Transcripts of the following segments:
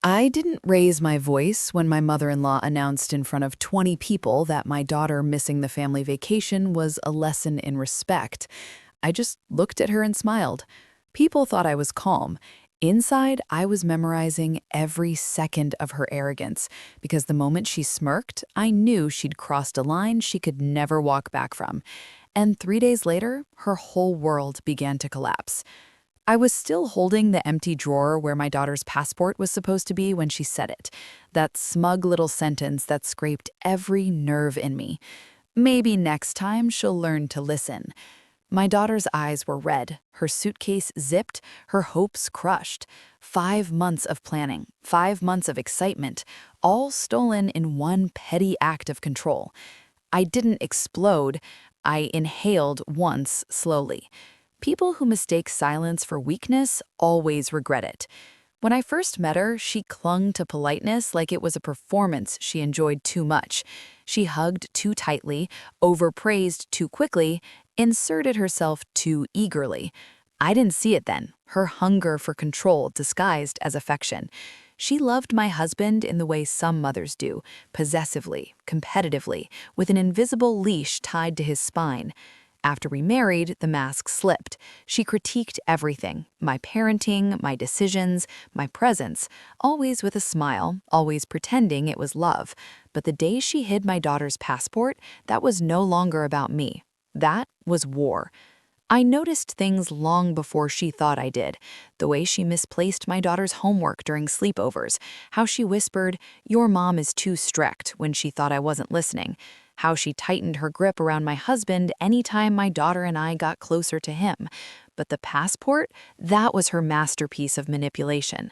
I didn't raise my voice when my mother-in-law announced in front of 20 people that my daughter missing the family vacation was a lesson in respect. I just looked at her and smiled. People thought I was calm. Inside, I was memorizing every second of her arrogance, because the moment she smirked, I knew she'd crossed a line she could never walk back from. And 3 days later, her whole world began to collapse. I was still holding the empty drawer where my daughter's passport was supposed to be when she said it. That smug little sentence that scraped every nerve in me. Maybe next time she'll learn to listen. My daughter's eyes were red, her suitcase zipped, her hopes crushed. 5 months of planning, 5 months of excitement, all stolen in one petty act of control. I didn't explode, I inhaled once slowly. People who mistake silence for weakness always regret it. When I first met her, she clung to politeness like it was a performance she enjoyed too much. She hugged too tightly, overpraised too quickly, inserted herself too eagerly. I didn't see it then, her hunger for control disguised as affection. She loved my husband in the way some mothers do, possessively, competitively, with an invisible leash tied to his spine. After we married, the mask slipped. She critiqued everything, my parenting, my decisions, my presence, always with a smile, always pretending it was love. But the day she hid my daughter's passport, that was no longer about me. That was war. I noticed things long before she thought I did. The way she misplaced my daughter's homework during sleepovers, how she whispered, "Your mom is too strict," when she thought I wasn't listening, how she tightened her grip around my husband anytime my daughter and I got closer to him. But the passport, that was her masterpiece of manipulation.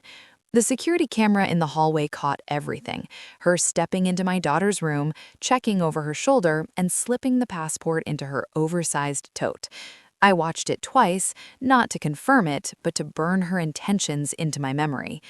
The security camera in the hallway caught everything. Her stepping into my daughter's room, checking over her shoulder, and slipping the passport into her oversized tote. I watched it twice, not to confirm it, but to burn her intentions into my memory.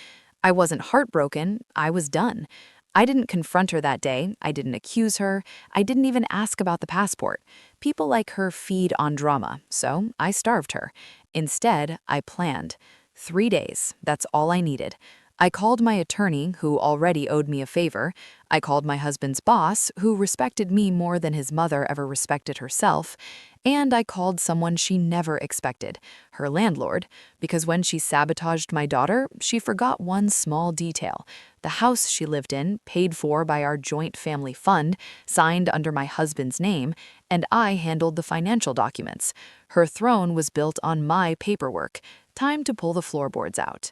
I wasn't heartbroken, I was done. I didn't confront her that day, I didn't accuse her, I didn't even ask about the passport. People like her feed on drama, so I starved her. Instead, I planned. 3 days, that's all I needed. I called my attorney, who already owed me a favor. I called my husband's boss, who respected me more than his mother ever respected herself. And I called someone she never expected, her landlord, because when she sabotaged my daughter, she forgot one small detail. The house she lived in, paid for by our joint family fund, signed under my husband's name, and I handled the financial documents. Her throne was built on my paperwork. Time to pull the floorboards out.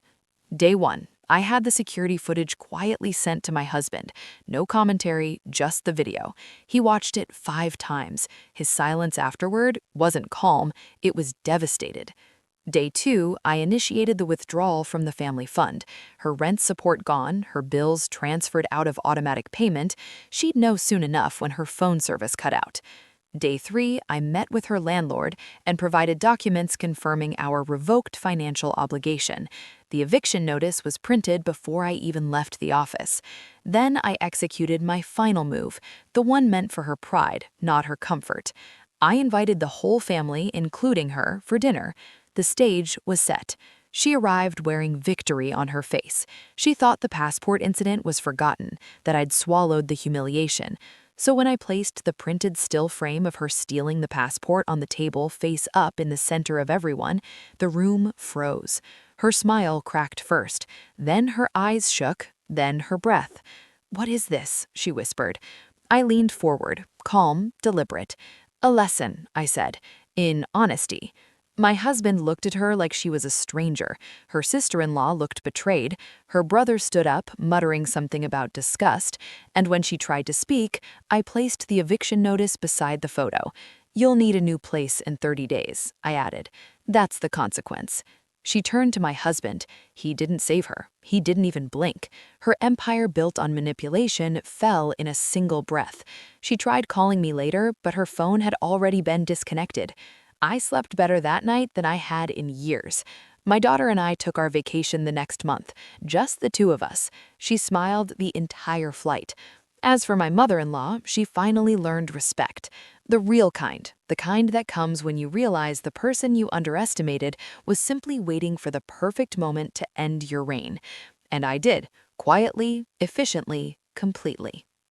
Day 1. I had the security footage quietly sent to my husband. No commentary, just the video. He watched it 5 times. His silence afterward wasn't calm, it was devastated. Day 2, I initiated the withdrawal from the family fund. Her rent support gone, her bills transferred out of automatic payment. She'd know soon enough when her phone service cut out. Day 3, I met with her landlord and provided documents confirming our revoked financial obligation. The eviction notice was printed before I even left the office. Then I executed my final move, the one meant for her pride, not her comfort. I invited the whole family, including her, for dinner. The stage was set. She arrived wearing victory on her face. She thought the passport incident was forgotten, that I'd swallowed the humiliation. So when I placed the printed still frame of her stealing the passport on the table face up in the center of everyone, the room froze. Her smile cracked first, then her eyes shook, then her breath. "What is this?" she whispered. I leaned forward, calm, deliberate. "A lesson," I said, "in honesty." My husband looked at her like she was a stranger. Her sister-in-law looked betrayed. Her brother stood up, muttering something about disgust. And when she tried to speak, I placed the eviction notice beside the photo. "You'll need a new place in 30 days, I added. "That's the consequence." She turned to my husband. He didn't save her. He didn't even blink. Her empire built on manipulation fell in a single breath. She tried calling me later, but her phone had already been disconnected. I slept better that night than I had in years. My daughter and I took our vacation the next month, just the two of us. She smiled the entire flight. As for my mother-in-law, she finally learned respect. The real kind, the kind that comes when you realize the person you underestimated was simply waiting for the perfect moment to end your reign. And I did. quietly, efficiently, completely.